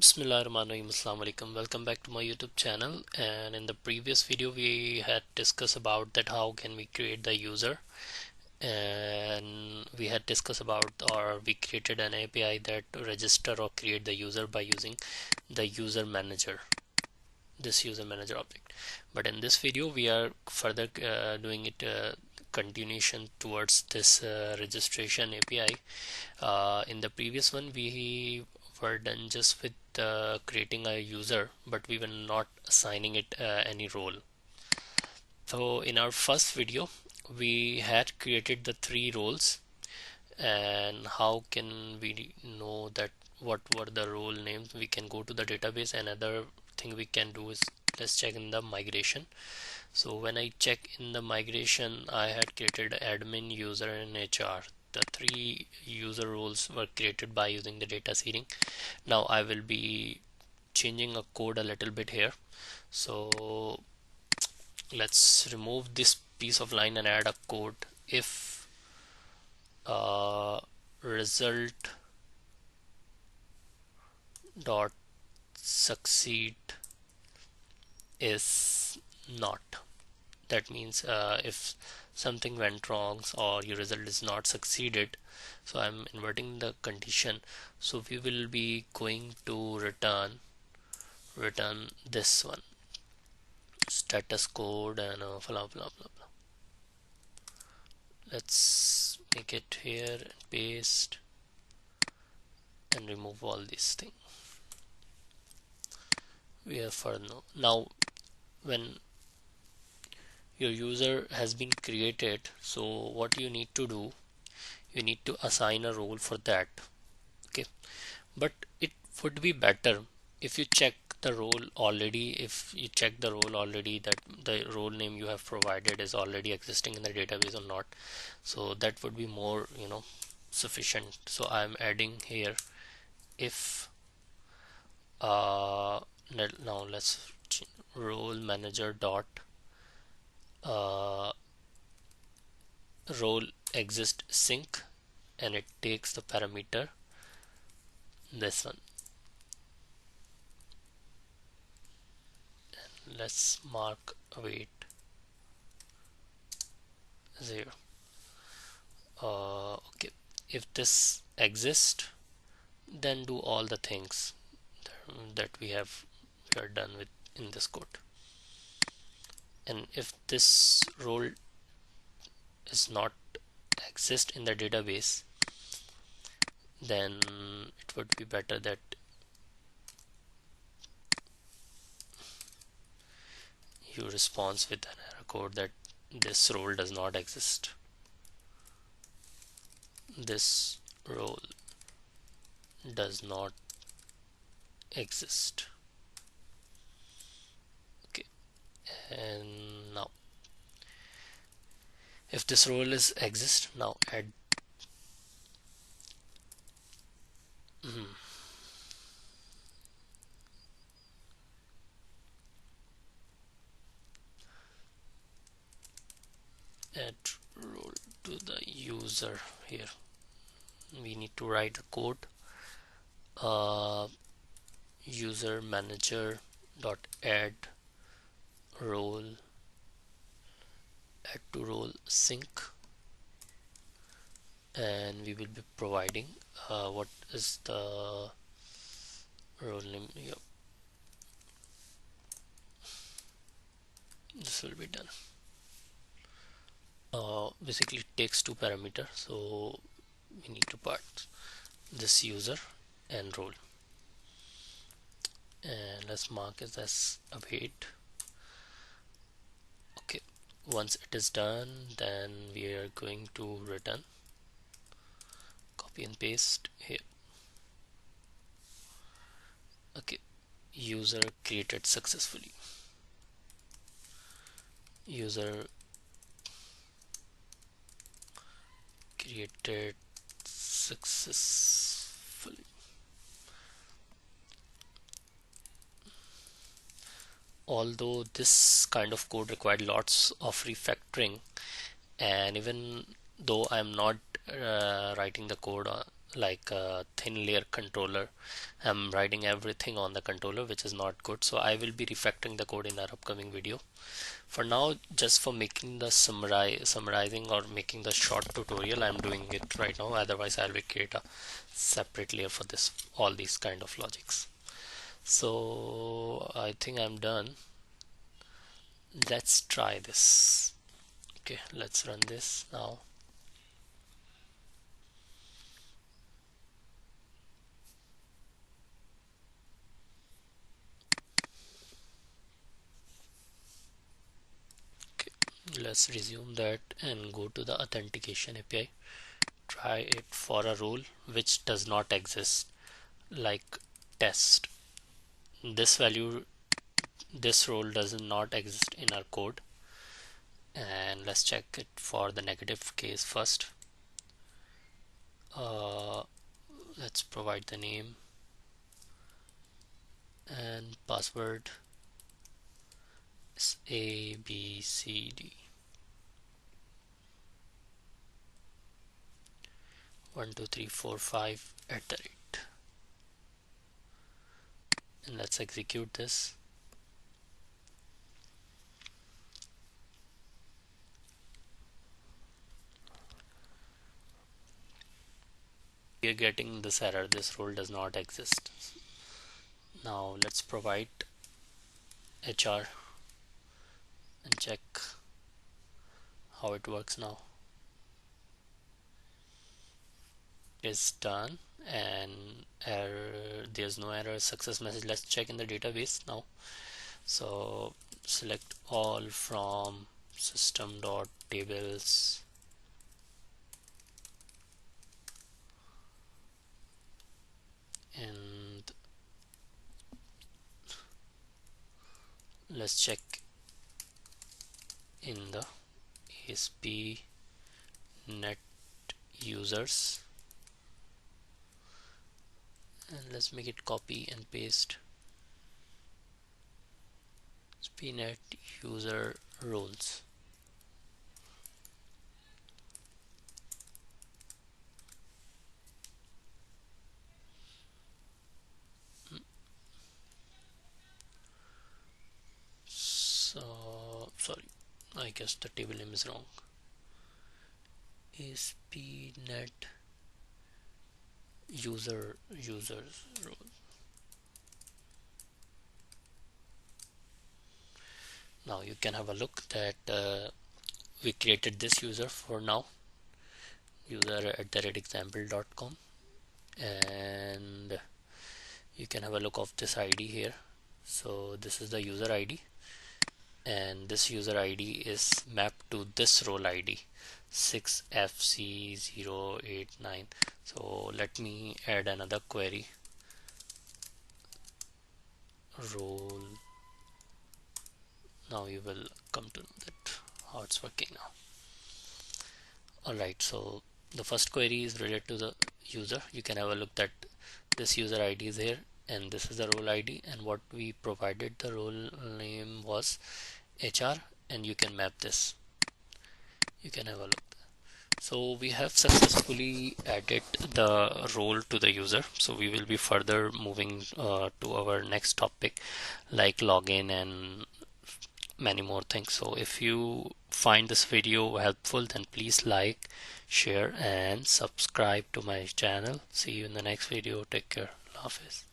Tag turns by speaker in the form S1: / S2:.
S1: Bismillahirrahmanirrahim. Assalamu alaikum. Welcome back to my YouTube channel. And in the previous video we had discussed about that how can we create the user, and we had discussed about, or we created an API that register or create the user by using the user manager, this user manager object. But in this video we are further doing it continuation towards this registration API. In the previous one we were done just with creating a user, but we were not assigning it any role. So in our first video we had created the 3 roles, and how can we know that what were the role names? We can go to the database. Another thing we can do is let's check in the migration. So when I check in the migration, I had created admin, user and HR. The 3 user roles were created by using the data seeding. Now I will be changing a code a little bit here. So let's remove this piece of line and add a code. If result dot succeed is not, that means if something went wrong or your result is not succeeded, so I'm inverting the condition. So we will be going to return this one, status code and blah blah blah blah. Let's make it here and paste and remove all these things. We have for now when your user has been created, so what you need to do, you need to assign a role for that. Okay, but it would be better if you check the role already, if you check the role already that the role name you have provided is already existing in the database or not. So that would be more sufficient. So I'm adding here if now let's role manager dot role exist sync, and it takes the parameter this one. Let's mark await 0. Okay, if this exists, then do all the things that we are done with in this code. And if this role is not exist in the database, then it would be better that you respond with an error code that this role does not exist. This role does not exist. Okay, and now if this role is exist, now add add role to the user. Here we need to write a code. User manager dot add role, add to role sync, and we will be providing what is the role name. Yep, this will be done. Basically it takes 2 parameters, so we need to part this user and role, and let's mark it as await. Okay, once it is done, then we are going to return, copy and paste here. Okay, user created successfully, user created successfully. Although this kind of code required lots of refactoring, and even though I'm not writing the code like a thin layer controller. I'm writing everything on the controller, which is not good. So I will be refactoring the code in our upcoming video. For now, just for making the summarizing or making the short tutorial, I'm doing it right now. Otherwise, I will create a separate layer for this, all these kind of logics. So I think I'm done. Let's try this. Okay, let's run this now. Okay, let's resume that and go to the authentication API. Try it for a role which does not exist, like test. This value, this role does not exist in our code. And let's check it for the negative case first. Let's provide the name and password is ABCD 12345 at the rate, and let's execute this. We are getting this error, this role does not exist. Now let's provide HR and check how it works now. It's done, and error, there's no error, success message. Let's check in the database now. So select all from system.tables, and let's check in the ASP net users, and let's make it copy and paste ASP.NET user roles. So sorry, I guess the table name is wrong. ASP.NET users role. Now you can have a look that we created this user for now, user@example.com, and you can have a look of this ID here. So this is the user ID, and this user ID is mapped to this role ID 6FC089. So let me add another query, role. Now you will come to know that how it's working now. Alright, so the first query is related to the user. You can have a look that this user ID is here, and this is the role ID, and what we provided, the role name was HR, and you can map this. You can have a look. So we have successfully added the role to the user. So we will be further moving to our next topic, like login and many more things. So if you find this video helpful, then please like, share and subscribe to my channel. See you in the next video. Take care. Allah Hafiz.